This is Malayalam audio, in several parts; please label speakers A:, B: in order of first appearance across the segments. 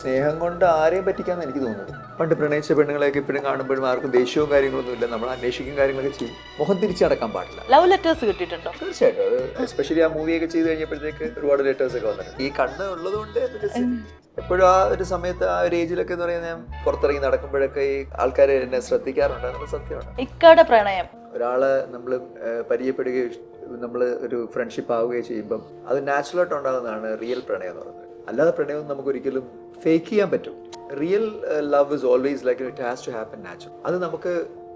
A: സ്നേഹം കൊണ്ട് ആരെയും പറ്റിക്കാന്ന് എനിക്ക് തോന്നുന്നത്. പണ്ട് പ്രണയിച്ച പെണ്ണുങ്ങളെയൊക്കെ ഇപ്പോഴും കാണുമ്പോഴും ആർക്കും ദേഷ്യവും കാര്യങ്ങളൊന്നും ഇല്ല. നമ്മൾ അന്വേഷിക്കും കാര്യങ്ങളൊക്കെ ചെയ്യും. മുഖം തിരിച്ചടക്കാൻ പാടില്ല.
B: ലവ് ലെറ്റേഴ്സ് കിട്ടിയിട്ടുണ്ടോ?
A: തീർച്ചയായിട്ടും. അത് എസ്പെഷ്യലി ആ മൂവിയൊക്കെ ചെയ്ത് കഴിഞ്ഞപ്പോഴത്തേക്ക് ഒരുപാട് ലെറ്റേഴ്സ് ഒക്കെ വന്നിട്ടുണ്ട്. ഈ കണ്ണ് ഉള്ളതുകൊണ്ട് എപ്പോഴും ആ ഒരു സമയത്ത് ആ ഒരു ഏജിലൊക്കെ എന്ന് പറയുന്നത് ഞാൻ പുറത്തിറങ്ങി നടക്കുമ്പോഴൊക്കെ ഈ ആൾക്കാർ എന്നെ ശ്രദ്ധിക്കാറുണ്ട്. എന്നുള്ള സത്യമാണ്.
B: ഇക്കയുടെ പ്രണയം
A: ഒരാളെ നമ്മൾ പരിചയപ്പെടുകയോ നമ്മൾ ഒരു ഫ്രണ്ട്ഷിപ്പ് ആവുകയോ ചെയ്യുമ്പം അത് നാച്ചുറലായിട്ട് ഉണ്ടാകുന്നതാണ് റിയൽ പ്രണയം എന്ന് പറയുന്നത്. അല്ലാതെ പ്രണയം നമുക്ക് ഒരിക്കലും ഫേക്ക് ചെയ്യാൻ പറ്റും. Real love is always like it has to happen natural. അത് നമുക്ക്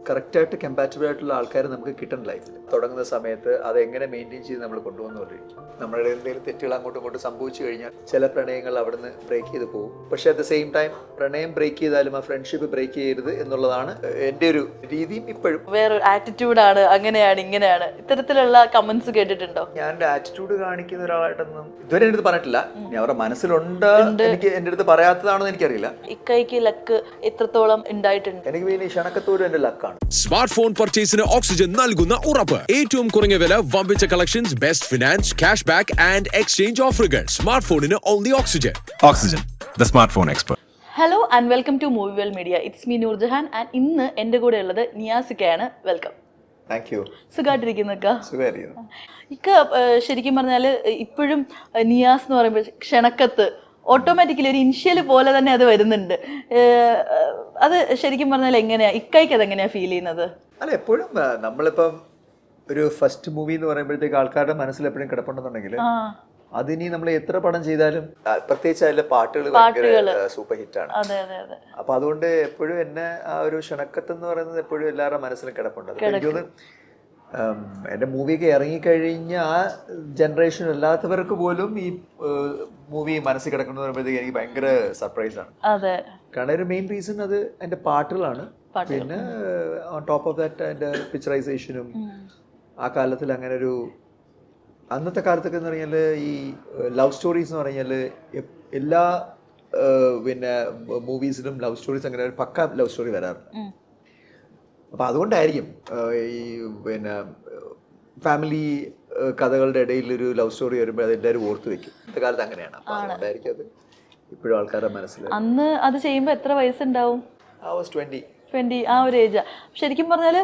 A: കറക്റ്റായിട്ട് കമ്പാറ്റബിൾ ആയിട്ടുള്ള ആൾക്കാർ നമുക്ക് കിട്ടണം ലൈഫിൽ. തുടങ്ങുന്ന സമയത്ത് അത് എങ്ങനെ മെയിൻറ്റെയിൻ ചെയ്ത് നമ്മൾ കൊണ്ടുപോകുന്നവരിക്കും. നമ്മുടെ എന്തെങ്കിലും തെറ്റുകൾ അങ്ങോട്ടും ഇങ്ങോട്ടും സംഭവിച്ചു കഴിഞ്ഞാൽ ചില പ്രണയങ്ങൾ അവിടുന്ന് ബ്രേക്ക് ചെയ്ത് പോകും. പക്ഷെ അറ്റ് ദ സെയിം ടൈം പ്രണയം ബ്രേക്ക് ചെയ്താലും ആ ഫ്രണ്ട്ഷിപ്പ് ബ്രേക്ക് ചെയ്യരുത് എന്നുള്ളതാണ് എൻ്റെ ഒരു രീതിയും. ഇപ്പോഴും
B: വേറൊരു ആറ്റിറ്റ്യൂഡാണ്, അങ്ങനെയാണ് ഇങ്ങനെയാണ്, ഇത്തരത്തിലുള്ള കമന്റ്സ് കേട്ടിട്ടുണ്ടോ?
A: ഞാൻ എൻ്റെ ആറ്റിറ്റ്യൂഡ് കാണിക്കുന്ന ഒരാളായിട്ടൊന്നും ഇതുവരെ എൻ്റെ അടുത്ത് പറഞ്ഞിട്ടില്ല. ഞാൻ അവരുടെ മനസ്സിലുണ്ട്, എനിക്ക് എൻ്റെ അടുത്ത് പറയാത്തതാണെന്ന് എനിക്കറിയില്ല.
B: ഇക്കൈക്ക് ലക്ക് എത്രത്തോളം ഉണ്ടായിട്ടുണ്ട്?
A: എനിക്ക് പിന്നെ ക്ഷണക്കത്തൂരും എൻ്റെ ലക്കാണ്.
C: സ്മാർട്ട് ഫോൺ പർച്ചേസിന് ഓക്സിജൻ നൽകുന്ന ഉറപ്പ്. ഏറ്റവും കുറഞ്ഞ വില, വമ്പിച്ച collections, best finance, cash back and exchange ഓഫറുകൾ. സ്മാർട്ട് ഫോണിന് only Oxygen.
D: Oxygen, the smartphone expert.
B: Hello and welcome to Movie Well Media. It's me Noorjahan and ഇന്ന് എൻ്റെ കൂടെ ഉള്ളത് നിയാസിക്കയാണ്. വെൽക്കം.
A: Thank you.
B: സുഖമായിട്ടിരിക്കുന്നൊക്കെ?
A: സുഖമായിരിക്കുന്നു.
B: ഇക്ക ശരിക്കും പറഞ്ഞാൽ ഇപ്പോഴും നിയാസ് എന്ന് പറയുമ്പോൾ ക്ഷണക്കത്ത് ഓട്ടോമാറ്റിക്കലി ഒരു ഇനിഷ്യൽ പോലെ തന്നെ അത് വരുന്നുണ്ട്. അത് ശരിക്കും പറഞ്ഞാൽ എങ്ങനെയാ ഇക്കയ്ക്ക് അതെങ്ങനെയാ ഫീൽ ചെയ്യുന്നത്?
A: അല്ല, എപ്പോഴും നമ്മളിപ്പം ഒരു ഫസ്റ്റ് മൂവി എന്ന് പറയുമ്പോഴത്തേക്ക് ആൾക്കാരുടെ മനസ്സിൽ എപ്പോഴും കിടപ്പുണ്ടെന്നുണ്ടെങ്കിൽ അതിനി നമ്മൾ എത്ര പടം ചെയ്താലും പ്രത്യേകിച്ച് അതിലെ പാട്ടുകൾ ഭയങ്കര സൂപ്പർ ഹിറ്റാണ്. അപ്പൊ അതുകൊണ്ട് എപ്പോഴും എന്നെ ആ ഒരു ക്ഷണക്കത്ത് എന്ന് പറയുന്നത് എപ്പോഴും എല്ലാവരുടെ മനസ്സിലും കിടപ്പുണ്ട്. എനിക്ക് തോന്നുന്നു എൻ്റെ മൂവിയൊക്കെ ഇറങ്ങിക്കഴിഞ്ഞ ആ ജനറേഷൻ അല്ലാത്തവർക്ക് പോലും ഈ മൂവി മനസ്സിൽ കിടക്കുന്നത് പറയുമ്പോഴത്തേക്ക് എനിക്ക് ഭയങ്കര സർപ്രൈസാണ്. കാരണം ഒരു മെയിൻ റീസൺ അത് എൻ്റെ പാട്ടുകളാണ്. പിന്നെ ഓൺ ടോപ്പ് ഓഫ് ദാറ്റ് എൻ്റെ പിക്ചറൈസേഷനും ആ കാലത്തിൽ അങ്ങനെ ഒരു അന്നത്തെ കാലത്തൊക്കെ എന്ന് പറഞ്ഞാൽ ഈ ലവ് സ്റ്റോറീസ് എന്ന് പറഞ്ഞാൽ എല്ലാ പിന്നെ മൂവീസിലും ലവ് സ്റ്റോറീസ് അങ്ങനെ ഒരു പക്ക ലവ് സ്റ്റോറി വരാറുണ്ട്. അപ്പം അതുകൊണ്ടായിരിക്കും ഈ പിന്നെ ഫാമിലി കഥകളുടെ ഇടയിൽ ഒരു ലവ് സ്റ്റോറി വരുമ്പോൾ അത് എല്ലാവരും ഓർത്ത് വെക്കും. ഇന്നത്തെ കാലത്ത് അങ്ങനെയാണ്. അപ്പം അതുകൊണ്ടായിരിക്കും അത് ഇപ്പോഴും ആൾക്കാരുടെ മനസ്സിൽ.
B: അന്ന് അത് ചെയ്യുമ്പോൾ എത്ര വയസ്സുണ്ടാവും?
A: I was 20.
B: ആ ഒരു ഏജാ. ശരിക്കും പറഞ്ഞാൽ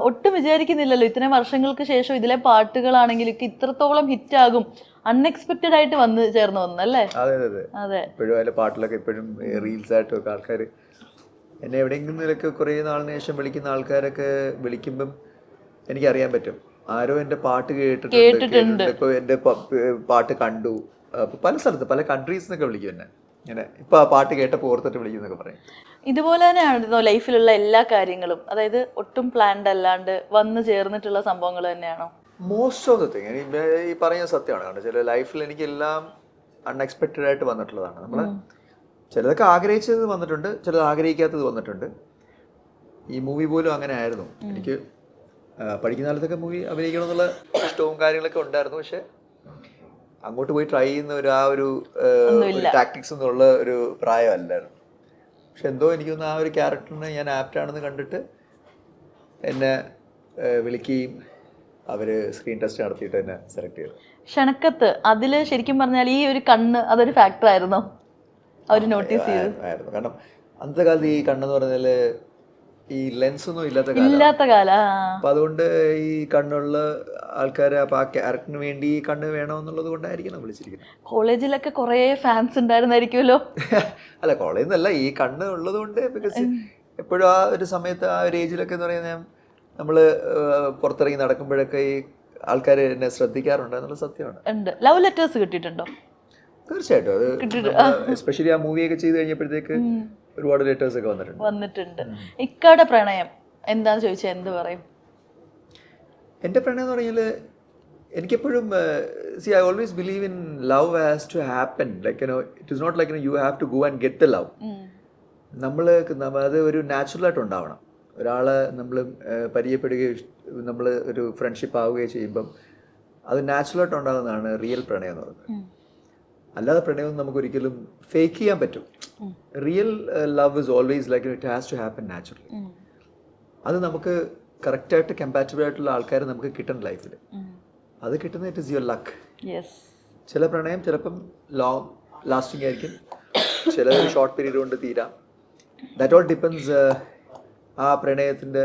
B: ഒട്ടും വിചാരിക്കുന്നില്ലല്ലോ ഇത്രയും വർഷങ്ങൾക്ക് ശേഷം ഇതിലെ പാട്ടുകളാണെങ്കിലും ഇത്രത്തോളം ഹിറ്റാകും. അൺഎക്സ്പെക്റ്റഡ് ആയിട്ട് വന്ന് ചേർന്ന് വന്നല്ലേ?
A: അതെ. ഇപ്പോഴും അതിലെ പാട്ടിലൊക്കെ ഇപ്പോഴും റീൽസ് ആയിട്ടൊക്കെ ആൾക്കാർ എന്നെ എവിടെയെങ്കിലൊക്കെ കുറേ നാളിന് ശേഷം വിളിക്കുന്ന ആൾക്കാരൊക്കെ വിളിക്കുമ്പം എനിക്കറിയാൻ പറ്റും ആരോ എൻ്റെ പാട്ട് കേട്ടിട്ടുണ്ട്, ഇപ്പോൾ എൻ്റെ പാട്ട് കണ്ടു. പല സ്ഥലത്ത് പല കൺട്രീസിന്നൊക്കെ വിളിക്കും എന്നെ. ഇങ്ങനെ ഇപ്പം ആ പാട്ട് കേട്ടപ്പോൾ ഓർത്തിട്ട് വിളിക്കുന്നൊക്കെ പറയും.
B: ഇതുപോലെ തന്നെയാണോ ലൈഫിലുള്ള എല്ലാ കാര്യങ്ങളും? അതായത് ഒട്ടും പ്ലാൻഡ് അല്ലാണ്ട് വന്ന് ചേർന്നിട്ടുള്ള സംഭവങ്ങൾ തന്നെയാണോ?
A: മോസ്റ്റ് ഓഫ് ദ തിങ് ഈ പറയുന്ന സത്യമാണ്. കാരണം ചില ലൈഫിൽ എനിക്കെല്ലാം അൺഎക്സ്പെക്റ്റഡ് ആയിട്ട് വന്നിട്ടുള്ളതാണ്. നമ്മൾ ചിലതൊക്കെ ആഗ്രഹിച്ചത് വന്നിട്ടുണ്ട്, ചിലത് ആഗ്രഹിക്കാത്തത് വന്നിട്ടുണ്ട്. ഈ മൂവി പോലും അങ്ങനെ ആയിരുന്നു. എനിക്ക് പഠിക്കുന്ന കാലത്തൊക്കെ മൂവി അഭിനയിക്കണമെന്നുള്ള ഇഷ്ടവും കാര്യങ്ങളൊക്കെ ഉണ്ടായിരുന്നു. പക്ഷെ അങ്ങോട്ട് പോയി ട്രൈ ചെയ്യുന്ന ആ ഒരു ടാക്ടിക്സ് എന്നുള്ള ഒരു പ്രായമല്ലായിരുന്നു. പക്ഷെ എന്തോ എനിക്കൊന്ന് ആ ഒരു ക്യാരക്ടറിന് ഞാൻ ആപ്റ്റാണെന്ന് കണ്ടിട്ട് എന്നെ വിളിക്കുകയും അവർ സ്ക്രീൻ ടെസ്റ്റ് നടത്തിയിട്ട് എന്നെ സെലക്ട് ചെയ്തു.
B: ക്ഷണക്കത്ത് അതിൽ ശരിക്കും പറഞ്ഞാൽ ഈ ഒരു കണ്ണ് അതൊരു ഫാക്ടർ ആയിരുന്നോ? അവർ നോട്ടീസ്
A: ആയിരുന്നു. കാരണം അന്നത്തെ കാലത്ത് ഈ കണ്ണെന്ന് പറഞ്ഞാൽ ഈ ലെൻസ് ഒന്നും
B: ഇല്ലാത്ത കാലം.
A: അപ്പം അതുകൊണ്ട് ഈ കണ്ണുള്ള ആൾക്കാർ അപ്പം ആ ക്യാരക്ടറിന് വേണ്ടി ഈ കണ്ണ് വേണമെന്നുള്ളത് കൊണ്ടായിരിക്കണം വിളിച്ചിരിക്കുന്നത്.
B: കോളേജിലൊക്കെ കുറേ ഫാൻസ് ഉണ്ടായിരുന്നായിരിക്കുമല്ലോ?
A: അല്ല, കോളേജിൽ നിന്നല്ല, ഈ കണ്ണ് ഉള്ളത് കൊണ്ട്. ബിക്കോസ് എപ്പോഴും ആ ഒരു സമയത്ത് ആ ഒരു ഏജിലൊക്കെ എന്ന് പറയുന്നത് നമ്മൾ പുറത്തിറങ്ങി നടക്കുമ്പോഴൊക്കെ ഈ ആൾക്കാർ എന്നെ ശ്രദ്ധിക്കാറുണ്ട്. എന്നുള്ള സത്യമാണ്.
B: ലവ് ലെറ്റേഴ്സ് കിട്ടിയിട്ടുണ്ടോ?
A: തീർച്ചയായിട്ടും. അത് എസ്പെഷ്യലി ആ മൂവിയൊക്കെ ചെയ്ത് കഴിഞ്ഞപ്പോഴത്തേക്ക് ഒരുപാട് ലെറ്റേഴ്സ് ഒക്കെ വന്നിട്ടുണ്ട്.
B: ഇക്കയുടെ പ്രണയം എന്താന്ന് ചോദിച്ചാൽ എന്ത് പറയും?
A: എൻ്റെ പ്രണയം എന്ന് പറഞ്ഞാൽ എനിക്കെപ്പോഴും I always believe in love has to happen. Like it is not like you have to go and get the love. അത് ഒരു നാച്ചുറലായിട്ട് ഉണ്ടാവണം. ഒരാളെ നമ്മൾ പരിചയപ്പെടുകയോ നമ്മൾ ഒരു ഫ്രണ്ട്ഷിപ്പ് ആവുകയോ ചെയ്യുമ്പം അത് നാച്ചുറലായിട്ട് ഉണ്ടാകുന്നതാണ് റിയൽ പ്രണയം എന്ന് പറയുന്നത്. അല്ലാതെ പ്രണയം നമുക്ക് ഒരിക്കലും ഫേക്ക് ചെയ്യാൻ പറ്റും. Real love is always like it has to happen naturally. അത് നമുക്ക് കറക്റ്റായിട്ട് കമ്പാറ്റബിൾ ആയിട്ടുള്ള ആൾക്കാർ നമുക്ക് കിട്ടണം ലൈഫിൽ. അത് കിട്ടുന്നത് ഇറ്റ് ഇസ് യുവർ ലക്ക്. ചില പ്രണയം ചിലപ്പം ലോങ് ലാസ്റ്റിംഗ് ആയിരിക്കും, ചിലത് ഷോർട്ട് പീരീഡ് കൊണ്ട് തീരാം. ദാറ്റ് ഓൾ ഡിപ്പെൻസ് ആ പ്രണയത്തിൻ്റെ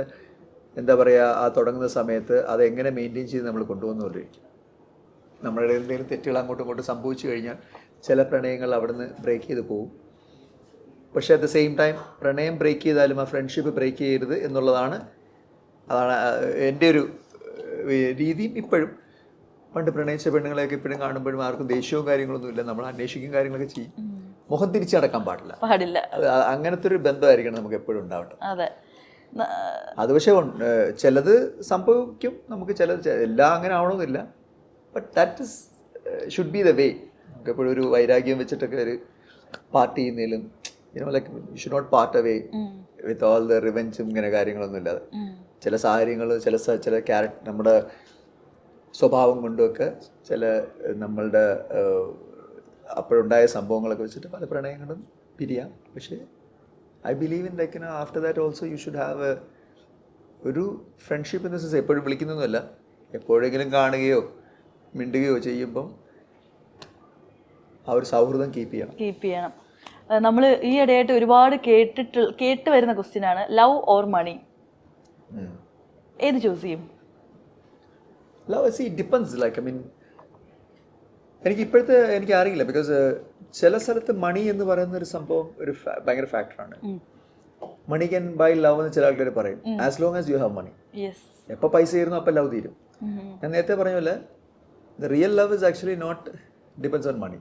A: എന്താ പറയുക, ആ തുടങ്ങുന്ന സമയത്ത് അത് എങ്ങനെ മെയിൻറ്റെയിൻ ചെയ്ത് നമ്മൾ കൊണ്ടുപോകുന്നവരിക്കും. നമ്മളുടെ എന്തെങ്കിലും തെറ്റുകൾ അങ്ങോട്ടും ഇങ്ങോട്ടും സംഭവിച്ചു കഴിഞ്ഞാൽ ചില പ്രണയങ്ങൾ അവിടെ നിന്ന് ബ്രേക്ക് ചെയ്ത് പോകും. പക്ഷേ അറ്റ് ദ സെയിം ടൈം പ്രണയം ബ്രേക്ക് ചെയ്താലും ആ ഫ്രണ്ട്ഷിപ്പ് ബ്രേക്ക് ചെയ്യരുത് എന്നുള്ളതാണ്, അതാണ് എൻ്റെ ഒരു രീതിയും. ഇപ്പോഴും പണ്ട് പ്രണയിച്ച പെണ്ണുങ്ങളെയൊക്കെ ഇപ്പോഴും കാണുമ്പോഴും ആർക്കും ദേഷ്യവും കാര്യങ്ങളൊന്നുമില്ല, നമ്മൾ അന്വേഷിക്കും കാര്യങ്ങളൊക്കെ ചെയ്യും. മുഖം തിരിച്ചടക്കാൻ പാടില്ല. അത് അങ്ങനത്തെ ഒരു ബന്ധമായിരിക്കണം നമുക്ക് എപ്പോഴും ഉണ്ടാവട്ടെ. അത് പക്ഷേ ചിലത് സംഭവിക്കും, നമുക്ക് ചിലത് എല്ലാം അങ്ങനെ ആവണമെന്നില്ല. But that is should be the way. നമുക്ക് എപ്പോഴും ഒരു വൈരാഗ്യം വെച്ചിട്ടൊക്കെ ഒരു പാർട്ടി ചെയ്യുന്നതിലും like you should not part away with all the റിവെഞ്ചും ഇങ്ങനെ കാര്യങ്ങളൊന്നും ഇല്ലാതെ ചില സാഹചര്യങ്ങൾ, ചില ക്യാരക്ടർ, നമ്മുടെ സ്വഭാവം കൊണ്ടുമൊക്കെ ചില നമ്മളുടെ അപ്പോഴുണ്ടായ സംഭവങ്ങളൊക്കെ വെച്ചിട്ട് പല പ്രണയങ്ങളും പിരിയാം. പക്ഷേ I believe in like after that also you should have ഒരു ഫ്രണ്ട്ഷിപ്പ് ഇൻ ദ സെൻസ് എപ്പോഴും വിളിക്കുന്നൊന്നുമല്ല, എപ്പോഴെങ്കിലും കാണുകയോ മിണ്ടുകയോ ചെയ്യുമ്പം ആ ഒരു സൗഹൃദം കീപ്പ് ചെയ്യണം.
B: നമ്മൾ ഈ ഇടയായിട്ട് ഒരുപാട് കേട്ട് വരുന്ന ക്വസ്റ്റ്യൻ ആണ്, ലവ് ഓർ മണി, ഏത് ചൂസ് ചെയ്യും?
A: Love C depends. Like I mean എനിക്ക് അറിയില്ല, ബിക്കോസ് ചില സ്ഥലത്ത് മണി എന്ന് പറയുന്ന ഒരു സംഭവം ഒരു ഭയങ്കര ഫാക്ടറാണ്. മണി ക്യാൻ ബൈ ലവ് എന്ന് ചില ആൾക്കാർ പറയും, as long as you have money. എപ്പോൾ പൈസ തീരുന്നു അപ്പം ലവ് തീരും. ഞാൻ നേരത്തെ പറഞ്ഞ പോലെ the real love is actually not depends on money.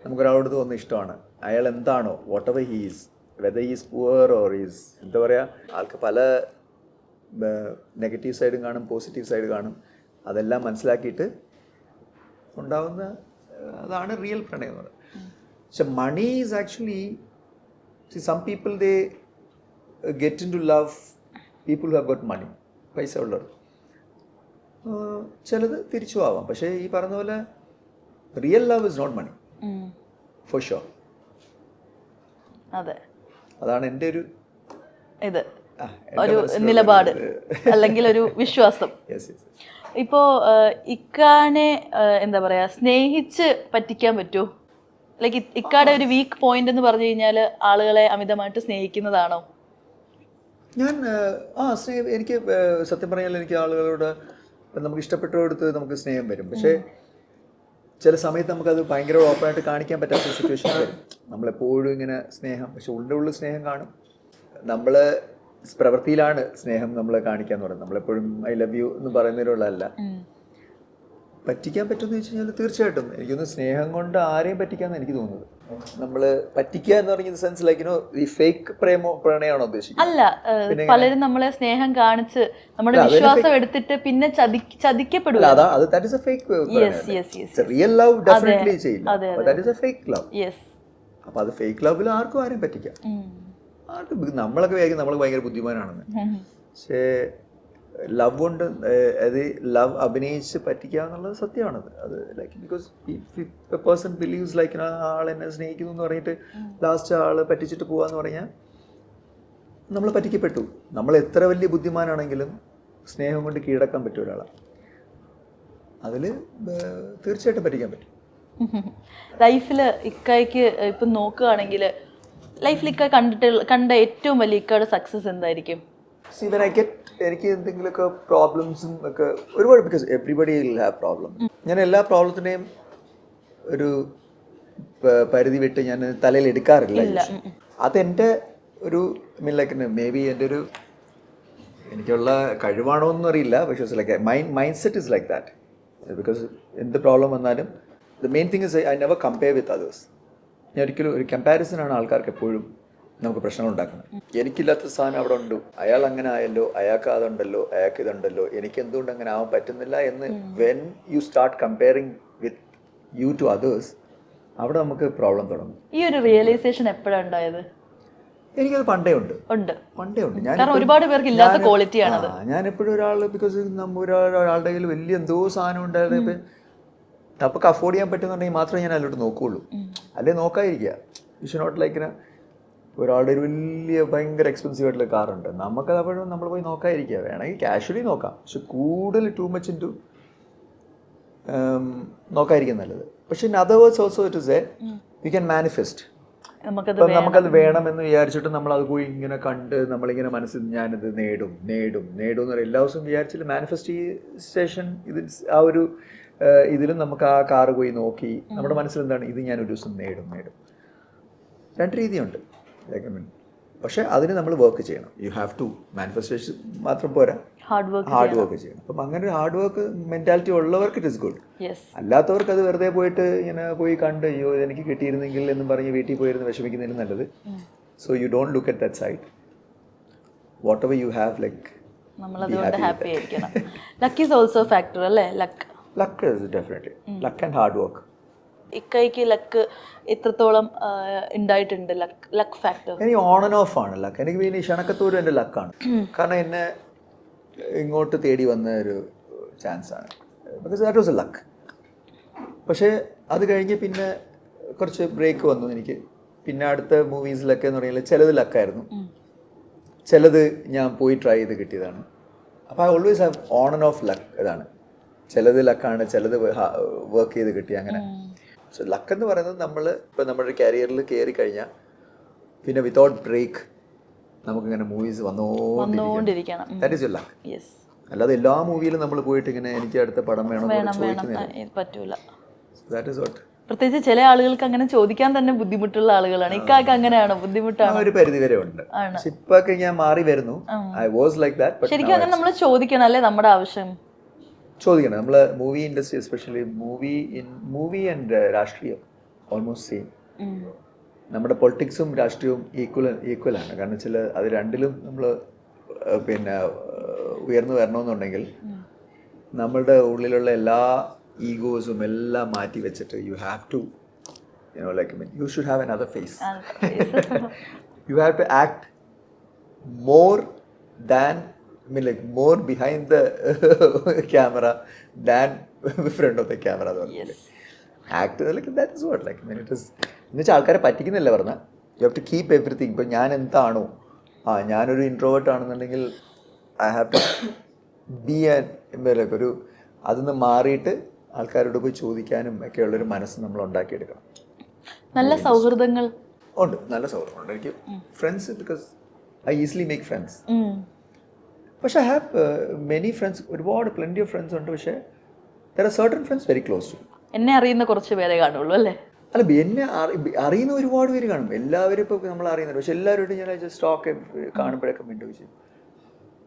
A: നമുക്കൊരാളോട് തോന്നുന്ന ഇഷ്ടമാണ്, അയാൾ എന്താണോ, whatever he is, whether he is poor or is, എന്താ പറയുക, ആൾക്ക് പല നെഗറ്റീവ് സൈഡും കാണും, പോസിറ്റീവ് സൈഡ് കാണും. അതെല്ലാം മനസ്സിലാക്കിയിട്ട് ഉണ്ടാവുന്ന അതാണ് റിയൽ പ്രണയം എന്ന് പറയുന്നത്. പക്ഷെ money is actually some people they get into love people who have got money, പൈസ ഉള്ളവർ. ചിലത് തിരിച്ചു ആവാം. പക്ഷേ ഈ പറഞ്ഞ പോലെ real love is not money for sure. അതാണ് എൻ്റെ ഒരു
B: നിലപാട് അല്ലെങ്കിൽ ഒരു വിശ്വാസം. ഇപ്പോ ഇക്കാനെ എന്താ പറയാ, സ്നേഹിച്ച് പറ്റിക്കാൻ പറ്റുമോ? ലൈക്ക് ഇക്കാടെ ഒരു വീക്ക് പോയിന്റ് എന്ന് പറഞ്ഞു കഴിഞ്ഞാൽ ആളുകളെ അമിതമായിട്ട് സ്നേഹിക്കുന്നതാണോ?
A: ഞാൻ എനിക്ക് സത്യം പറഞ്ഞാൽ എനിക്ക് ആളുകളോട് നമുക്ക് ഇഷ്ടപ്പെട്ടവടുത്ത് നമുക്ക് സ്നേഹം വരും. പക്ഷേ ചില സമയത്ത് നമുക്കത് ഭയങ്കര ഓപ്പണായിട്ട് കാണിക്കാൻ പറ്റാത്ത സിറ്റുവേഷൻ വരും. നമ്മളെപ്പോഴും ഇങ്ങനെ സ്നേഹം, പക്ഷെ ഉള്ളിലുള്ള സ്നേഹം കാണും. നമ്മൾ പ്രവൃത്തിയിലാണ് സ്നേഹം നമ്മൾ കാണിക്കാന്ന് പറയുന്നത്. നമ്മളെപ്പോഴും ഐ ലവ് യു എന്ന് പറയുന്നതിലുള്ളതല്ല. പറ്റിക്കാൻ പറ്റുമെന്ന് വെച്ച് കഴിഞ്ഞാൽ തീർച്ചയായിട്ടും എനിക്കൊന്ന് സ്നേഹം കൊണ്ട് ആരെയും പറ്റിക്കാന്ന് എനിക്ക് തോന്നുന്നത്. നമ്മൾ പറ്റിക്കുക എന്ന് പറഞ്ഞ സെൻസ് ലൈക്ക് ഈ ഫേക്ക് പ്രണയമാണോ ഉദ്ദേശിക്കുന്നത്?
B: അല്ല, പലരും നമ്മളെ സ്നേഹം കാണിച്ച് നമ്മുടെ വിശ്വാസം എടുത്തിട്ട് പിന്നെ ചതിക്കപ്പെടും.
A: That is a fake. Real love definitely ചെയ്യില്ല. That is a fake love. അപ്പൊ അത് ഫേക്ക് ലവിൽ ആർക്കും ആരെയും പറ്റിക്കാം. നമ്മളൊക്കെ വിചാരിക്കും നമ്മൾ ഭയങ്കര ബുദ്ധിമാനാണെന്ന്. പക്ഷേ ലവ് കൊണ്ട് അത് ലവ് അഭിനയിച്ച് പറ്റിക്കുക എന്നുള്ളത് സത്യമാണത്. അത് like because a person believes like ആൾ എന്നെ സ്നേഹിക്കുന്നു എന്ന് പറഞ്ഞിട്ട് ലാസ്റ്റ് ആൾ പറ്റിച്ചിട്ട് പോവാന്ന് പറഞ്ഞാൽ നമ്മൾ പറ്റിക്കപ്പെട്ടു. നമ്മൾ എത്ര വലിയ ബുദ്ധിമാനാണെങ്കിലും സ്നേഹം കൊണ്ട് കീഴടക്കാൻ പറ്റും ഒരാളെ. അതിൽ തീർച്ചയായിട്ടും പറ്റിക്കാൻ പറ്റും.
B: ലൈഫിൽ ഇക്കായ്ക്ക് ഇപ്പം നോക്കുകയാണെങ്കിൽ ലൈഫിൽ ഇക്ക കണ്ട ഏറ്റവും വലിയ ഇക്കയുടെ സക്സസ് എന്തായിരിക്കും?
A: എനിക്ക് എന്തെങ്കിലുമൊക്കെ പ്രോബ്ലംസും ഒക്കെ ഒരുപാട്, because everybody will have problem. ഞാൻ എല്ലാ പ്രോബ്ലത്തിനെയും ഒരു പരിധി വിട്ട് ഞാൻ തലയിൽ എടുക്കാറില്ല. അതെൻ്റെ ഒരു മേ ബി എൻ്റെ ഒരു എനിക്കുള്ള കഴിവാണോ എന്നും അറിയില്ല. പക്ഷേ like mind set is like that. Because എന്ത് പ്രോബ്ലം വന്നാലും the main thing is I never compare with others. ഞാൻ ഒരിക്കലും ഒരു കമ്പാരിസനാണ് ആൾക്കാർക്ക് എപ്പോഴും നമുക്ക് പ്രശ്നങ്ങൾ ഉണ്ടാക്കുന്നത്. എനിക്കില്ലാത്ത സാധനം അവിടെ ഉണ്ട്, അയാൾ അങ്ങനെ ആയല്ലോ, അയാൾക്ക് അതുണ്ടല്ലോ, അയാൾക്ക് ഇതുണ്ടല്ലോ, എനിക്ക് എന്തുകൊണ്ട് അങ്ങനെ ആവാൻ പറ്റുന്നില്ല എന്ന് when you start comparing with you to others, അവിടെ നമുക്ക് പ്രോബ്ലം തുടങ്ങും.
B: ഈ ഒരു റിയലൈസേഷൻ എപ്പോഴാണ് ഉണ്ടായത്?
A: എനിക്കത് പണ്ടേ ഉണ്ട്.
B: ഒരുപാട് പേർക്ക് ഇല്ലാത്ത ക്വാളിറ്റിയാണ്.
A: ഞാൻ എപ്പോഴും ഒരാൾ, ബിക്കോസ് ഒരാളുടെ കയ്യിൽ വലിയ എന്തോ സാധനം ഉണ്ടായിരുന്നു, നമുക്ക് അഫോർഡ് ചെയ്യാൻ പറ്റുന്നുണ്ടെങ്കിൽ മാത്രമേ ഞാൻ അതിലോട്ട് നോക്കുകയുള്ളൂ. അല്ലെ നോക്കാതിരിക്കുക. യു ഷുഡ് നോട്ട് ലൈക്ക് ഒരാളുടെ ഒരു വലിയ ഭയങ്കര എക്സ്പെൻസീവ് ആയിട്ടുള്ള കാറുണ്ട്, നമുക്കത് അപ്പോഴും നമ്മൾ പോയി നോക്കാതിരിക്കുക. വേണമെങ്കിൽ കാഷ്വലി നോക്കാം, പക്ഷെ കൂടുതൽ ടൂ മച്ച് ഇൻറ്റു നോക്കാതിരിക്കും നല്ലത്. പക്ഷെ in other words also it is you can manifest. നമുക്കത് വേണമെന്ന് വിചാരിച്ചിട്ട് നമ്മൾ അത് പോയി ഇങ്ങനെ കണ്ട് നമ്മളിങ്ങനെ മനസ്സിൽ ഞാനിത് നേടും എന്ന് പറയും എല്ലാ ദിവസവും വിചാരിച്ചിട്ട് മാനിഫെസ്റ്റേഷൻ ഇത് ആ ഒരു ഇതിലും നമുക്ക് ആ കാറ് പോയി നോക്കി നമ്മുടെ മനസ്സിൽ എന്താണ് ഇത് ഞാൻ ഒരു ദിവസം നേടും. രണ്ട് രീതിയുണ്ട്. പക്ഷെ അതിന് നമ്മൾ വർക്ക് ചെയ്യണം. യു ഹാവ് ടു മാനിഫെസ്റ്റേഷൻ മാത്രം പോരാ, ഹാർഡ് വർക്ക് ചെയ്യണം. അപ്പം അങ്ങനെ ഒരു ഹാർഡ് വർക്ക് മെന്റാലിറ്റി ഉള്ളവർക്ക് ഇറ്റ് ഇസ് ഗുഡ്. അല്ലാത്തവർക്ക് അത് വെറുതെ പോയിട്ട് ഇങ്ങനെ പോയി കണ്ട് അയ്യോ എനിക്ക് കിട്ടിയിരുന്നെങ്കിൽ എന്ന് പറഞ്ഞ് വീട്ടിൽ പോയിരുന്ന് വിഷമിക്കുന്നതിന് നല്ലത്. So you don't look at that side. Whatever you have like
B: നമ്മളതുകൊണ്ട് ഹാപ്പി ആയിരിക്കണം. ലക്ക് ഈസ് ഓൾസോ ഫാക്ടർ അല്ലേ?
A: Luck is definitely luck and hard work.
B: ഇക്കയ്ക്ക് ലക്ക് എത്രത്തോളം ഉണ്ടായിട്ടുണ്ട്? ലക്ക് ഫാക്ടർ
A: എനിക്ക് ഓൺ ആൻഡ് ഓഫ് ആണ് ലക്ക്. എനിക്ക് പിന്നെ ക്ഷണക്കത്തൂരും എൻ്റെ ലക്കാണ്. കാരണം എന്നെ ഇങ്ങോട്ട് തേടി വന്ന ഒരു ചാൻസാണ്. Because that was a luck. പക്ഷേ അത് കഴിഞ്ഞ് പിന്നെ കുറച്ച് ബ്രേക്ക് വന്നു എനിക്ക്. പിന്നെ അടുത്ത മൂവീസിലൊക്കെ എന്ന് പറഞ്ഞാൽ ചിലത് ലക്കായിരുന്നു, ചിലത് ഞാൻ പോയി ട്രൈ ചെയ്ത് കിട്ടിയതാണ്. അപ്പോൾ I always have on and of luck. ഇതാണ്, ചിലത് ലക്കാണ്, ചിലത് വർക്ക് ചെയ്ത് കിട്ടി അങ്ങനെ. സോ ലക്ക് എന്ന് പറയുന്നത് നമ്മൾ ഇപ്പോൾ നമ്മുടെ കരിയറിൽ കയറി കഴിഞ്ഞാൽ പിന്നെ വിതൗട്ട് ബ്രേക്ക് നമുക്കിങ്ങനെ മൂവീസ് വന്നോണ്ടിരിക്കണം. That is your luck. അല്ലാതെ എല്ലാ മൂവിയിലും നമ്മൾ പോയിട്ട് ഇങ്ങനെ എനിക്ക് അടുത്ത പടം വേണം
B: പറ്റൂല.
A: That is what.
B: പ്രത്യേകിച്ച് ചില ആളുകൾക്ക് അങ്ങനെ ചോദിക്കാൻ തന്നെ ബുദ്ധിമുട്ടുള്ള ആളുകളാണ്. ഇക്കാക്ക് അങ്ങനെയാണോ? ബുദ്ധിമുട്ടാണ്
A: ഒരു പരിധി വരെ ഉണ്ട്. ഇപ്പൊക്കെ ഞാൻ മാറി വരുന്നു. I was like that.
B: ശരിക്കും അങ്ങനെ നമ്മൾ ചോദിക്കണം അല്ലേ? നമ്മുടെ ആവശ്യം
A: ചോദിക്കണം. നമ്മള് movie industry especially movie and രാഷ്ട്രീയം ഓൾമോസ്റ്റ് സെയിം. നമ്മുടെ പൊളിറ്റിക്സും രാഷ്ട്രീയവും ഈക്വലാണ്. കാരണം വെച്ചാൽ അത് രണ്ടിലും നമ്മൾ പിന്നെ ഉയർന്നു വരണമെന്നുണ്ടെങ്കിൽ നമ്മളുടെ ഉള്ളിലുള്ള എല്ലാ ഈഗോസും എല്ലാം മാറ്റി വെച്ചിട്ട് you have to you should have another face. You have to act more than more behind the camera than front of the camera. Act like that is what it is. എന്നുവെച്ചാൽ ആൾക്കാരെ പറ്റിക്കുന്നില്ല പറഞ്ഞാൽ you have to keep everything. ഇപ്പം ഞാൻ എന്താണോ ഞാനൊരു ഇൻട്രോവേർട്ട് ആണെന്നുണ്ടെങ്കിൽ ഐ ഹാവ് ടു ബി ഒരു അതിന്ന് മാറിയിട്ട് ആൾക്കാരോട് പോയി ചോദിക്കാനും ഒക്കെ ഉള്ളൊരു മനസ്സ് നമ്മൾ ഉണ്ടാക്കിയെടുക്കണം.
B: നല്ല സൗഹൃദങ്ങൾ
A: ഉണ്ട്, നല്ല സൗഹൃദമുണ്ട് എനിക്ക്. Friends because I easily make friends. പക്ഷേ ഐ ഹാവ് മെനി ഫ്രണ്ട്സ്, ഒരുപാട് പ്ലെൻറ്റി ഓഫ് ഫ്രണ്ട്സ് ഉണ്ട്. പക്ഷേ there are certain friends very close to.
B: എന്നെ അറിയുന്ന കുറച്ച് പേരെ കാണുള്ളൂ അല്ലേ?
A: അല്ല, എന്നെ അറിയുന്ന ഒരുപാട് പേര് കാണും. എല്ലാവരും ഇപ്പോൾ നമ്മൾ അറിയുന്നുണ്ട്. പക്ഷെ എല്ലാവരോടും ഞാൻ ജസ്റ്റ് ടോക്ക് കാണുമ്പോഴൊക്കെ മിണ്ടുകയും ചെയ്യും.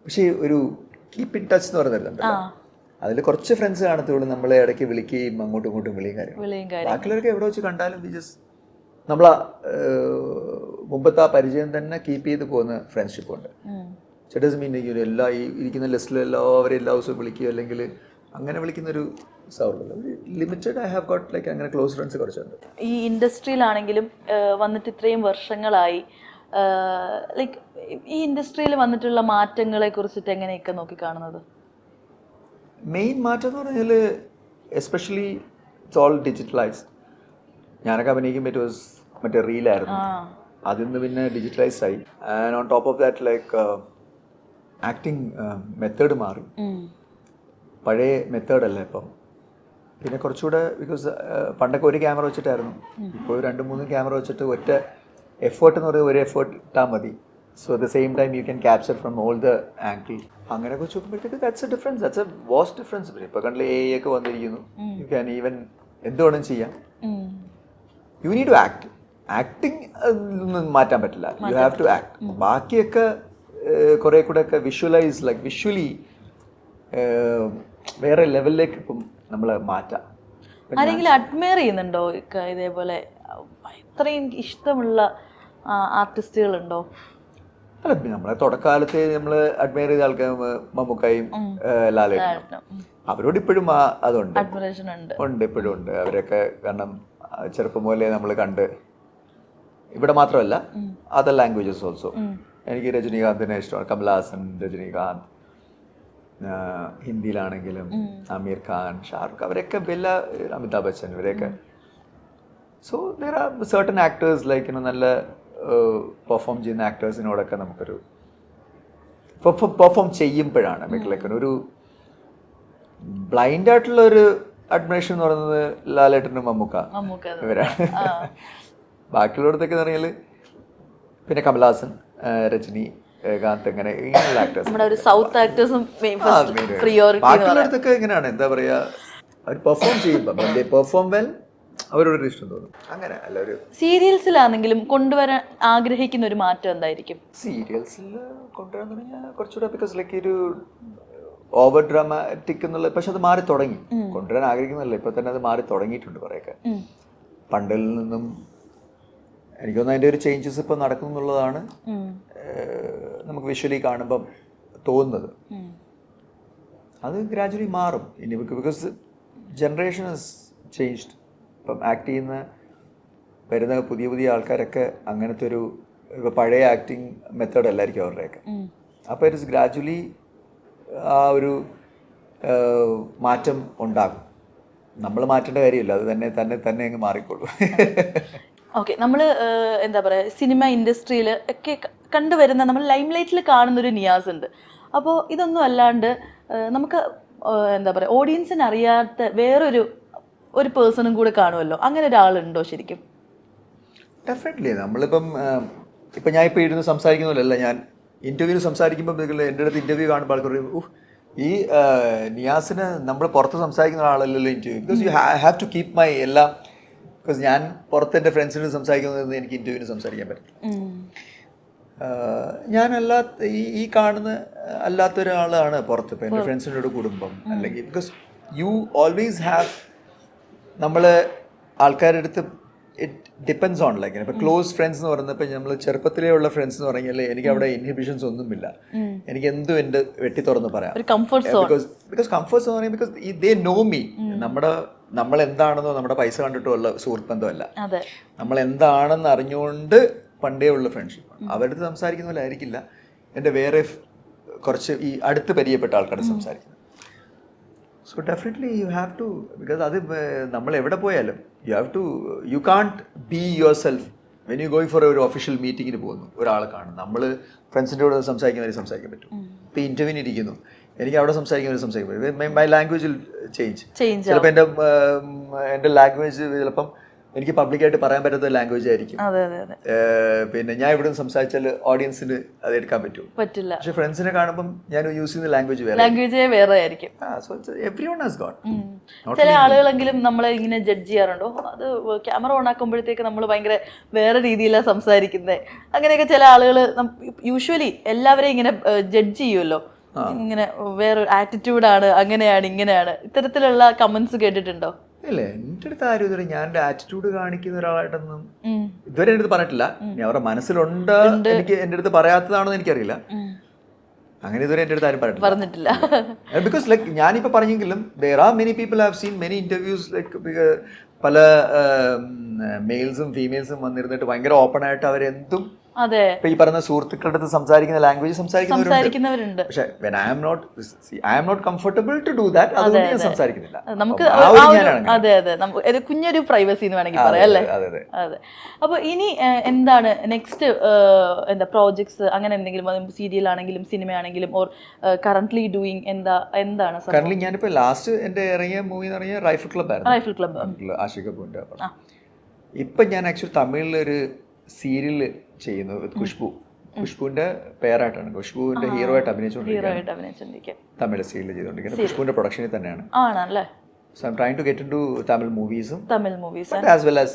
A: പക്ഷേ ഒരു കീപ്പ് ഇൻ ടച്ച് എന്ന് പറയുന്നുണ്ടല്ലോ, അതിൽ കുറച്ച് ഫ്രണ്ട്സ് കാണത്തുള്ളൂ. നമ്മളെ ഇടയ്ക്ക് വിളിക്കുകയും അങ്ങോട്ടും ഇങ്ങോട്ടും വിളിയും കാര്യങ്ങൾ. ബാക്കിയുള്ളവരൊക്കെ എവിടെ വെച്ച് കണ്ടാലും ജസ്റ്റ് നമ്മളാ മുമ്പത്തെ ആ പരിചയം തന്നെ കീപ്പ് ചെയ്ത് പോകുന്ന ഫ്രണ്ട്ഷിപ്പ് ഉണ്ട്. ചേട്ടസ് മീൻ എല്ലാ ഈ ഇരിക്കുന്ന ലിസ്റ്റിൽ എല്ലാവരും എല്ലാ ദിവസവും വിളിക്കുകയോ അല്ലെങ്കിൽ അങ്ങനെ വിളിക്കുന്നൊരു സൗഹൃദം limited. I have got like അങ്ങനെ ക്ലോസ് ഫ്രണ്ട്സ് കുറച്ചുണ്ട്.
B: ഈ ഇൻഡസ്ട്രിയിലാണെങ്കിലും വന്നിട്ട് ഇത്രയും വർഷങ്ങളായി, ലൈക്ക് ഈ ഇൻഡസ്ട്രിയിൽ വന്നിട്ടുള്ള മാറ്റങ്ങളെ കുറിച്ചിട്ട് എങ്ങനെയൊക്കെ നോക്കിക്കാണുന്നത്?
A: മെയിൻ മാറ്റം എന്ന് പറഞ്ഞാൽ എസ്പെഷ്യലി ഇറ്റ്സ് ഓൾ ഡിജിറ്റലൈസ്ഡ്. ഞാനൊക്കെ അഭിനയിക്കുമ്പോൾ ഇറ്റ് വാസ് മറ്റേ റീലായിരുന്നു, അതിൽ നിന്ന് പിന്നെ ഡിജിറ്റലൈസ്ഡ് ആയി. And on top of that like acting method മാറി. പഴയ മെത്തേഡല്ല ഇപ്പം. പിന്നെ കുറച്ചുകൂടെ ബിക്കോസ് പണ്ടൊക്കെ ഒരു ക്യാമറ വെച്ചിട്ടായിരുന്നു, ഇപ്പോൾ 2-3 ക്യാമറ വെച്ചിട്ട് ഒറ്റ എഫേർട്ട് എന്ന് പറയുന്നത് ഒരു എഫേർട്ട് ഇട്ടാൽ മതി. So at the same time you can capture from all the angle. അങ്ങനെ വെച്ച് നോക്കുമ്പോഴത്തേക്ക് that's a difference, that's a vast difference. ഇപ്പോൾ കണ്ടില്ല എ ഒക്കെ വന്നിരിക്കുന്നു, യു ക്യാൻ ഈവൻ എന്ത് വേണം ചെയ്യാം. You need to act. Acting ഒന്നും മാറ്റാൻ പറ്റില്ല, യു ഹാവ് ടു ആക്ട്. ബാക്കിയൊക്കെ കുറേ കൂടെ ഒക്കെ വിഷ്വലൈസ് ലൈക്ക് വിഷ്വലി വേറെ ലെവലിലേക്ക് ഇപ്പം നമ്മൾ മാറ്റാം.
B: ആരെങ്കിലും അഡ്മയർ ചെയ്യുന്നുണ്ടോ ഇതേപോലെ ഇത്രയും ഇഷ്ടമുള്ള ആർട്ടിസ്റ്റുകളുണ്ടോ?
A: അല്ല, നമ്മളെ തുടക്കാലത്ത് നമ്മൾ അഡ്മയർ ചെയ്ത ആൾക്കാർ മമ്മൂക്കായും ലാലേട്ടനും, അവരോട് ഇപ്പോഴും അതുണ്ട്, ഉണ്ട്, ഇപ്പോഴും ഉണ്ട് അവരൊക്കെ. കാരണം ചെറുപ്പം പോലെ നമ്മൾ കണ്ട്, ഇവിടെ മാത്രമല്ല അതർ ലാംഗ്വേജസ് ഓൾസോ. എനിക്ക് രജനീകാന്തിനെ ഇഷ്ടമാണ്, കമൽഹാസൻ, രജനീകാന്ത്. ഹിന്ദിയിലാണെങ്കിലും ആമിർ ഖാൻ, ഷാറുഖ്, അവരൊക്കെ എല്ലാ അമിതാഭ് ബച്ചൻ, ഇവരെയൊക്കെ. So there are certain actors like നല്ല പെർഫോം ചെയ്യുന്ന ആക്ടേഴ്സിനോടൊക്കെ നമുക്കൊരു പെർഫോം ചെയ്യുമ്പോഴാണ് ലൈക്ക് ഒരു ബ്ലൈൻഡ് ആയിട്ടുള്ള ഒരു അഡ്മിറേഷൻ എന്ന് പറയുന്നത് ലാലേട്ടനും മമ്മൂക്ക ഇവരാണ്. ബാക്കിയുള്ളടത്തൊക്കെ എന്ന് പറഞ്ഞാൽ പിന്നെ കമൽഹാസൻ, രജനി കാന്ത്, ഇങ്ങനെയുള്ള ആക്ടേഴ്സ്.
B: നമ്മുടെ ഒരു സൗത്ത് ആക്ടേഴ്സും പ്രിയോറിറ്റി.
A: ബാക്കിയുള്ളടത്തൊക്കെ എങ്ങനെയാണ് എന്താ പറയാ, അവർ പെർഫോം ചെയ്യുമ്പോൾ പെർഫോം വെൽ അവരോടൊരു ഇഷ്ടം തോന്നും. അങ്ങനെ അല്ല ഒരു
B: സീരിയൽസിലാണെങ്കിലും കൊണ്ടുവരാൻ ആഗ്രഹിക്കുന്ന ഒരു മാറ്റം എന്തായിരിക്കും?
A: സീരിയൽസിൽ കൊണ്ടുവരാൻ തുടങ്ങിയാൽ കുറച്ചുകൂടെ ബിക്കോസ് ലൈക്ക് ഒരു ഓവർ ഡ്രാമാറ്റിക് എന്നുള്ള, പക്ഷെ അത് മാറി തുടങ്ങി. കൊണ്ടുവരാൻ ആഗ്രഹിക്കുന്നില്ല, ഇപ്പൊ തന്നെ അത് മാറി തുടങ്ങിയിട്ടുണ്ട് കുറെയൊക്കെ. പണ്ടിൽ നിന്നും എനിക്ക് തോന്നുന്നു അതിൻ്റെ ഒരു ചേഞ്ചസ് ഇപ്പം നടക്കുന്നു എന്നുള്ളതാണ് നമുക്ക് വിഷ്വലി കാണുമ്പം തോന്നുന്നത്. അത് ഗ്രാജുവലി മാറും ഇനി, ബിക്കോസ് ജനറേഷൻ ഇസ് ചേഞ്ച്ഡ്. ഇപ്പം ആക്ട് ചെയ്യുന്ന വരുന്ന പുതിയ പുതിയ ആൾക്കാരൊക്കെ അങ്ങനത്തെ ഒരു ഇപ്പോൾ പഴയ ആക്ടിങ് മെത്തേഡ് അല്ലായിരിക്കും അവരുടെയൊക്കെ. അപ്പോൾ ഇറ്റ് ഇസ് ഗ്രാജുവലി ആ ഒരു മാറ്റം ഉണ്ടാകും. നമ്മൾ മാറ്റേണ്ട കാര്യമില്ല, അത് തന്നെ അങ്ങ് മാറിക്കോളൂ.
B: ഓക്കെ, നമ്മൾ എന്താ പറയുക, സിനിമ ഇൻഡസ്ട്രിയിൽ ഒക്കെ കണ്ടുവരുന്ന, നമ്മൾ ലൈം ലൈറ്റിൽ കാണുന്നൊരു നിയാസ് ഉണ്ട്. അപ്പോൾ ഇതൊന്നും അല്ലാണ്ട് നമുക്ക് എന്താ പറയുക, ഓഡിയൻസിന് അറിയാത്ത വേറൊരു പേഴ്സണും കൂടെ കാണുമല്ലോ, അങ്ങനെ ഒരാളുണ്ടോ ശരിക്കും?
A: ഡെഫിനറ്റ്ലി. നമ്മളിപ്പം ഞാൻ ഇപ്പോൾ ഇരുന്ന് സംസാരിക്കുന്നതല്ല, ഞാൻ ഇൻ്റർവ്യൂവിന് സംസാരിക്കുമ്പോൾ എൻ്റെ അടുത്ത് ഇൻ്റർവ്യൂ കാണുമ്പോൾ ആൾക്കാർ ഈ നിയാസിന് നമ്മൾ പുറത്ത് സംസാരിക്കുന്ന ആളല്ലല്ലോ interview, because you have to keep my എല്ലാം. ബിക്കോസ് ഞാൻ പുറത്ത് എൻ്റെ ഫ്രണ്ട്സിന് സംസാരിക്കുന്നത് എനിക്ക് ഇൻ്റർവ്യൂവിന് സംസാരിക്കാൻ പറ്റില്ല. ഞാനല്ലാത്ത ഈ കാണുന്ന അല്ലാത്തൊരാളാണ് പുറത്ത്. ഇപ്പോൾ എൻ്റെ ഫ്രണ്ട്സിനോട് കുടുംബം അല്ലെങ്കിൽ, ബിക്കോസ് യു ഓൾവേസ് ഹാവ്, നമ്മൾ ആൾക്കാരുടെ അടുത്ത് ഇറ്റ് ഡിപ്പെൻഡ്സ് ഓൺ ലൈക്ക് ഇപ്പോൾ ക്ലോസ് ഫ്രണ്ട്സ് എന്ന് പറയുന്നത്, ഇപ്പോൾ നമ്മൾ ചെറുപ്പത്തിലേ ഉള്ള ഫ്രണ്ട്സ് എന്ന് പറഞ്ഞാൽ എനിക്ക് അവിടെ ഇൻഹിബിഷൻസ് ഒന്നുമില്ല, എനിക്ക് എന്തും എൻ്റെ വെട്ടി തുറന്ന് പറയാം. Because comfort zone, because they know me. നമ്മൾ എന്താണെന്നോ നമ്മുടെ പൈസ കണ്ടിട്ടോ ഉള്ള സുഹൃത്ത് ബന്ധമല്ല, നമ്മൾ എന്താണെന്ന് അറിഞ്ഞുകൊണ്ട് പണ്ടേ ഉള്ള ഫ്രണ്ട്ഷിപ്പാണ്. അവരുടെ അടുത്ത് സംസാരിക്കുന്ന പോലെ ആയിരിക്കില്ല എൻ്റെ വേറെ കുറച്ച് ഈ അടുത്ത് പരിചയപ്പെട്ട ആൾക്കാരുടെ സംസാരിക്കുന്നത്. So definitely you have to, because അത് നമ്മൾ എവിടെ പോയാലും you can't be yourself when you going for ഒരു ഒഫീഷ്യൽ മീറ്റിങ്ങിന് പോകുന്നു, ഒരാളെ കാണും. നമ്മൾ ഫ്രണ്ട്സിൻ്റെ കൂടെ സംസാരിക്കുന്നവരെ സംസാരിക്കാൻ പറ്റും. ഇപ്പോൾ ഇൻ്റർവ്യൂവിന് ഇരിക്കുന്നു, എനിക്ക് അവിടെ സംസാരിക്കുന്നവർ സംസാരിക്കാൻ പറ്റും. My language will change. ചിലപ്പോൾ എൻ്റെ ലാംഗ്വേജ് ചിലപ്പം എനിക്ക് പബ്ലിക്കായിട്ട് പറയാൻ പറ്റാത്ത ലാംഗ്വേജ് ആയിരിക്കും. പിന്നെ ഞാൻ ഇവിടെ സംസാരിച്ചാൽ ഓഡിയൻസിന് അത് എടുക്കാൻ പറ്റില്ല. പക്ഷെ ഫ്രണ്ട്സിനെ കാണുമ്പോൾ ഞാൻ യൂസ് ചെയ്യുന്ന ലാംഗ്വേജ്
B: വേറെ ആയിരിക്കും.
A: Everyone has got.
B: ചില ആളുകളെങ്കിലും നമ്മളെ ഇങ്ങനെ ജഡ്ജ് ചെയ്യാറുണ്ടോ? അത് ക്യാമറ ഓൺ ആക്കുമ്പോഴത്തേക്ക് നമ്മൾ ഭയങ്കര വേറെ രീതിയിലാണ് സംസാരിക്കുന്നത്, അങ്ങനെയൊക്കെ ചില ആളുകൾ യൂഷ്വലി എല്ലാവരെയും ഇങ്ങനെ ജഡ്ജ് ചെയ്യുമല്ലോ, ഇങ്ങനെ വേറൊരു ആറ്റിറ്റ്യൂഡാണ്, അങ്ങനെയാണ്, ഇങ്ങനെയാണ്, ഇത്തരത്തിലുള്ള കമന്റ്സ് കേട്ടിട്ടുണ്ടോ?
A: ഇല്ലേ, എൻ്റെ അടുത്ത് ആരും ഇതുവരെ ഞാൻ എൻ്റെ ആറ്റിറ്റ്യൂഡ് കാണിക്കുന്ന ഒരാളായിട്ടൊന്നും ഇതുവരെ എൻ്റെ അടുത്ത് പറഞ്ഞിട്ടില്ല. ഇനി അവരുടെ മനസ്സിലുണ്ട്, എനിക്ക് എൻ്റെ അടുത്ത് പറയാത്തതാണെന്ന് എനിക്കറിയില്ല. അങ്ങനെ ഇതുവരെ എൻ്റെ അടുത്ത് ആരും പറഞ്ഞിട്ടില്ല. ബിക്കോസ് ലൈക്ക് ഞാനിപ്പോൾ പറഞ്ഞെങ്കിലും there are many people I have seen many interviews like പല മെയിൽസും ഫീമെയിൽസും വന്നിരുന്നിട്ട് ഭയങ്കര ഓപ്പൺ ആയിട്ട് അവരെന്തും ഇപ്പൊ ഈ പറയുന്ന സുഹൃത്തുക്കളുടെ അടുത്ത് സംസാരിക്കുന്ന ലാംഗ്വേജ് സംസാരിക്കുന്നവരുണ്ട്. പക്ഷെ I am not comfortable to do that, അതുകൊണ്ട് ഞാൻ സംസാരിക്കുന്നില്ല.
B: നമുക്ക് അതെ കുഞ്ഞൊരു പ്രൈവസി എന്ന് വേണമെങ്കിൽ പറയാം അല്ലേ? അതെ. അപ്പൊ ഇനി എന്താണ് നെക്സ്റ്റ് പ്രോജക്ട്സ്, അങ്ങനെ എന്തെങ്കിലും, സീരിയൽ ആണെങ്കിലും സിനിമ ആണെങ്കിലും, ഓർ കറന്റ്ലി ഡൂയിങ് എന്താണ്?
A: കറന്റ്ലി ഞാനിപ്പോ ലാസ്റ്റ് എന്റെ ഇറങ്ങിയ മൂവി എന്ന് പറഞ്ഞാൽ റൈഫിൾ ക്ലബ് ആയിരുന്നു.
B: റൈഫിൾ ക്ലബ്
A: ആഷിഖ് കപൂറിന്റെ. ഇപ്പൊ ഞാൻ ആക്ച്വലി തമിഴിൽ ഒരു സീരിയൽ ചെയ്യുന്നു, ഖുഷ്ബുവിന്റെ പേരായിട്ടാണ്. ഖുഷ്ബുവിന്റെ ഹീറോ ആയിട്ട് അഭിനയിച്ചുകൊണ്ടിരിക്കുക, തമിഴ് സീരിയൽ ചെയ്തുകൊണ്ടിരിക്കുന്നത്. ഖുഷ്ബുവിന്റെ പ്രൊഡക്ഷനിൽ തന്നെയാണ്. So I'm trying to get into Tamil movies but as well as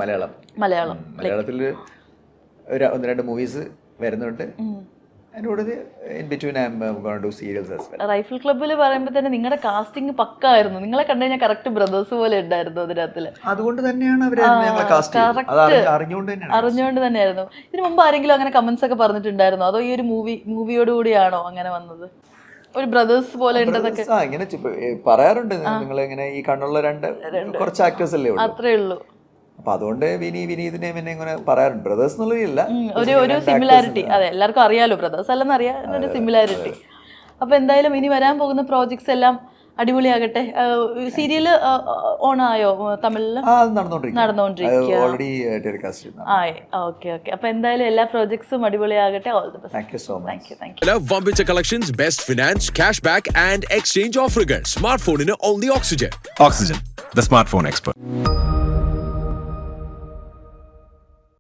A: മലയാളത്തിൽ ഒന്ന് രണ്ട് മൂവീസ് വരുന്നുണ്ട്. In between I'm going to do serials as well.
B: Rifle ക്ലബ്ബിൽ പറയുമ്പോൾ തന്നെ നിങ്ങളുടെ കാസ്റ്റിംഗ് പക്കായിരുന്നു. നിങ്ങളെ കണ്ടു കഴിഞ്ഞാൽ കറക്റ്റ് ബ്രദേഴ്സ് പോലെ ഉണ്ടായിരുന്നു അതിനകത്തില്.
A: അതുകൊണ്ട് തന്നെയാണ് അവര് ഞങ്ങളെ കാസ്റ്റ്
B: അറിഞ്ഞുകൊണ്ട് തന്നെയായിരുന്നു. ഇതിനു മുമ്പ് ആരെങ്കിലും അങ്ങനെ കമന്റ്സ് ഒക്കെ പറഞ്ഞിട്ടുണ്ടായിരുന്നോ, അതോ ഈ ഒരു മൂവിയോട് കൂടിയാണോ അങ്ങനെ വന്നത്? ഒരു ബ്രദേഴ്സ് പോലെ ഉണ്ടെന്നൊക്കെ
A: ഇങ്ങനെ പറയാറുണ്ട്. നിങ്ങൾ ഇങ്ങനെ ഈ കണ്ണുള്ള കുറച്ച് ആക്ടേഴ്സ് അല്ലേ ഉള്ളൂ,
B: അത്രേ ഉള്ളൂ.
A: അപ്പൊ അതുകൊണ്ട് വിനീതിനെ പിന്നെ ഇങ്ങനെ പറയാറുണ്ട്. ബ്രദേഴ്സ് എന്നുള്ളതില്ല,
B: ഒരു സിമിലാരിറ്റി. അതെ, എല്ലാവർക്കും അറിയാലോ, ബ്രദേഴ്സ് അല്ലെന്ന് അറിയാം, ഒരു സിമിലാരിറ്റി. അപ്പൊ എന്തായാലും ഇനി വരാൻ പോകുന്ന പ്രോജക്ട്സ് എല്ലാം അടിപൊളിയാകട്ടെ. സീരിയൽ ഓൺ ആയോ തമിഴില്? നടന്നുകൊണ്ടിരിക്കുക. ഓക്കെ. അപ്പൊ എന്തായാലും എല്ലാ പ്രോജക്ട്സും അടിപൊളിയാകട്ടെ. All the best.
A: Thank you so much.
B: Thank you.
C: വമ്പിച്ച collections, best finance, cash back and exchange ഓഫറുകൾ. സ്മാർട്ട് ഫോണിന് only Oxygen.
D: Oxygen, the smartphone expert.